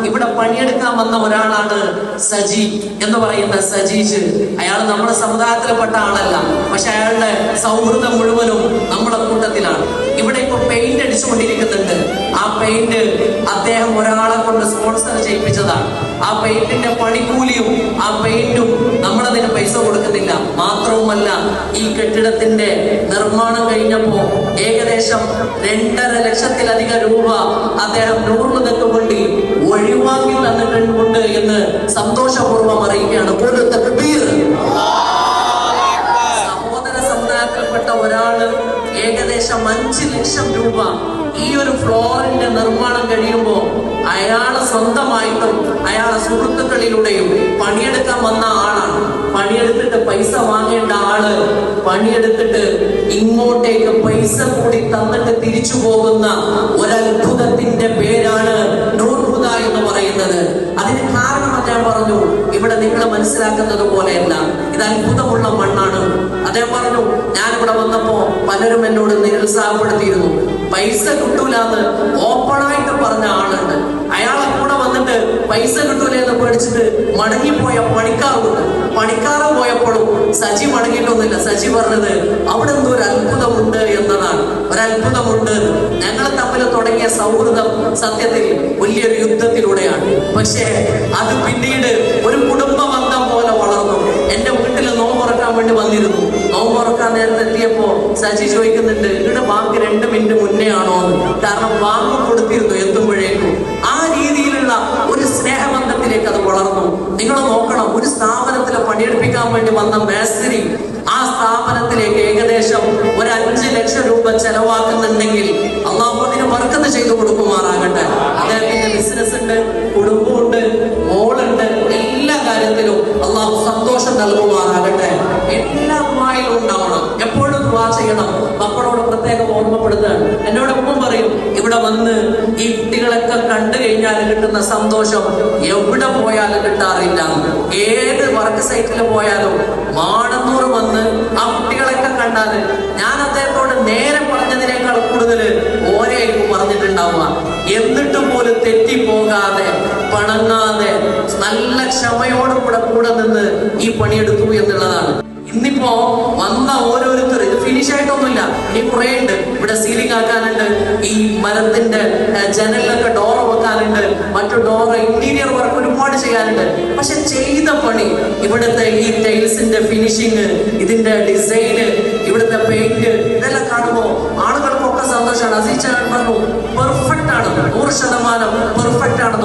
ഇവിടെ പണിയെടുക്കാൻ വന്ന ഒരാളാണ് സജി എന്ന് പറയുന്ന സജീഷ്. അയാൾ നമ്മുടെ സമുദായത്തിൽപ്പെട്ട ആളല്ല, പക്ഷെ അയാളുടെ സൗഹൃദം മുഴുവനും നമ്മുടെ കൂട്ടത്തിലാണ്. ഇവിടെ ഇപ്പൊ പെയിന്റ് അടിച്ചുകൊണ്ടിരിക്കുന്നുണ്ട്. ആ പെയിന്റ് അദ്ദേഹം ഒരാളെ കൊണ്ട് സ്പോൺസർ ചെയ്യിപ്പിച്ചതാണ്. ആ പെയിന്റിന്റെ പണിക്കൂലിയും ആ പെയിന്റും നമ്മളതിന് പൈസ കൊടുക്കുന്നില്ല. മാത്രവുമല്ല, ഈ കെട്ടിടത്തിന്റെ നിർമ്മാണം കഴിഞ്ഞപ്പോ ഏകദേശം 2.5 ലക്ഷത്തിലധികം രൂപ അദ്ദേഹം നൂറിനൊക്കെ വേണ്ടി ഒഴിവാക്കി തന്നിട്ടുണ്ട് എന്ന് സന്തോഷപൂർവ്വം അറിയിക്കുകയാണ്. സഹോദര സമുദായത്തിൽപ്പെട്ട ഒരാള് ഏകദേശം 5 ലക്ഷം രൂപ ഈ ഒരു ഫ്ലോറിന്റെ നിർമ്മാണം കഴിയുമ്പോ അയാളെ സ്വന്തമായിട്ടും അയാളെ സുഹൃത്തുക്കളിലൂടെയും പണിയെടുക്കാൻ വന്ന ആളാണ്. പണിയെടുത്തിട്ട് പൈസ വാങ്ങേണ്ട ആള് പണിയെടുത്തിട്ട് ഇങ്ങോട്ടേക്ക് പൈസ കൂടി തന്നിട്ട് തിരിച്ചു പോകുന്ന ഒരത്ഭുതത്തിന്റെ പേരാണ് നൂർഹുദ എന്ന് പറയുന്നത്. അതിന് കാരണം അദ്ദേഹം പറഞ്ഞു, ഇവിടെ നിങ്ങൾ മനസ്സിലാക്കുന്നത് പോലെയല്ല, ഇത് അത്ഭുതമുള്ള മണ്ണാണ്. അദ്ദേഹം പറഞ്ഞു, ഞാനിവിടെ വന്നപ്പോ പലരും എന്നോട് നിരുത്സാഹപ്പെടുത്തിയിരുന്നു. പൈസ കിട്ടൂലെന്ന് ഓപ്പണായിട്ട് പറഞ്ഞ ആളുണ്ട്. അയാളെ കൂടെ വന്നിട്ട് പൈസ കിട്ടൂല എന്ന് പേടിച്ചിട്ട് മടങ്ങിപ്പോയ പണിക്കാറുണ്ട്. പണിക്കാറ് പോയപ്പോഴും സജി മടങ്ങിയിട്ടൊന്നുമില്ല. സജി പറഞ്ഞത് അവിടെ എന്തോ ഒരു അത്ഭുതമുണ്ട് എന്നതാണ്. ഒരത്ഭുതമുണ്ട്. ഞങ്ങൾ തമ്മിൽ തുടങ്ങിയ സൗഹൃദം സത്യത്തിൽ വലിയൊരു യുദ്ധത്തിലൂടെയാണ്. പക്ഷേ അത് പിന്നീട് ഒരു കുടുംബ ബന്ധം പോലെ വളർന്നു. എന്റെ വീട്ടിൽ നോമ്പുറക്കാൻ വേണ്ടി വന്നിരുന്നു. നോമ്പുറക്കാൻ നേരത്തെ എത്തിയപ്പോ സജി ചോദിക്കുന്നുണ്ട്, ഇവിടെ ബാങ്ക് 2 മിനിറ്റ് മുന്നേ ആണോ എന്ന്. കാരണം ബാങ്ക് കൊടുത്തിരുന്നു എത്തുമ്പോഴേക്കും. ആ രീതിയിലുള്ള ഒരു സ്നേഹബന്ധത്തിലേക്ക് അത് വളർന്നു. നിങ്ങൾ നോക്കണം, ഒരു സ്ഥാപനത്തിൽ പണിയെടുപ്പിക്കാൻ വേണ്ടി വന്ന മേസ്തിരി ആ സ്ഥാപനത്തിലേക്ക് ഏകദേശം ഒരു 5 ലക്ഷം രൂപ ചെലവാക്കുന്നുണ്ടെങ്കിൽ അള്ളാഹു അതിന് ബർക്കത്ത് ചെയ്തു കൊടുക്കുമാറാകട്ടെ. അദ്ദേഹത്തിന്റെ ബിസിനസ് ഉണ്ട്, കുടുംബമുണ്ട്, മോളുണ്ട്, എല്ലാ കാര്യത്തിലും അള്ളാഹു സന്തോഷം നൽകുമാറാകട്ടെ. എല്ലാ ദുആയിലും ഉണ്ടാവണം, എപ്പോഴും ദുആ ചെയ്യണം. മക്കളോട് പ്രത്യേകം ഓർമ്മപ്പെടുത്തുകയാണ്. എന്നോടൊപ്പം പറയും, ഇവിടെ വന്ന് ഈ കുട്ടികളൊക്കെ കണ്ടു കഴിഞ്ഞാൽ കിട്ടുന്ന സന്തോഷം എവിടെ പോയാലും കിട്ടാറില്ല. ഏത് വർക്ക് സൈറ്റിൽ പോയാലും മാടന്നൂർ വന്ന് ആ കുട്ടികളൊക്കെ കണ്ടാൽ ഞാൻ അദ്ദേഹത്തോട് നേരെ പറഞ്ഞതിനേക്കാൾ കൂടുതൽ ഓരെയായിരിക്കും പറഞ്ഞിട്ടുണ്ടാവുക. എന്നിട്ട് പോലും തെറ്റിപ്പോകാതെ പണങ്ങാതെ നല്ല ക്ഷമയോടും കൂടെ നിന്ന് ഈ പണിയെടുത്തു എന്നുള്ളതാണ്. ഇന്നിപ്പോ വന്ന ഓരോരുത്തർ ഇത് ഫിനിഷ് ആയിട്ടൊന്നുമില്ല, ഇനി കുറെ ഉണ്ട്. ഇവിടെ സീലിംഗ് ആക്കാനുണ്ട്, ഈ മരത്തിന്റെ ജനലിലൊക്കെ ഡോർ വെക്കാനുണ്ട്, മറ്റു ഡോർ ഇന്റീരിയർ വർക്ക് ഒരുപാട് ചെയ്യാനുണ്ട്. പക്ഷെ ചെയ്ത പണി, ഇവിടുത്തെ ഈ ടൈൽസിന്റെ ഫിനിഷിങ്, ഇതിന്റെ ഡിസൈന്, ഇവിടുത്തെ പെയിന്റ്, ഇതെല്ലാം കാണുമ്പോ ആളുകൾക്കൊക്കെ സന്തോഷമാണ്. അസീസ് പറഞ്ഞു പെർഫെക്റ്റ് ആണ്, 100% പെർഫെക്റ്റ് ആണ്.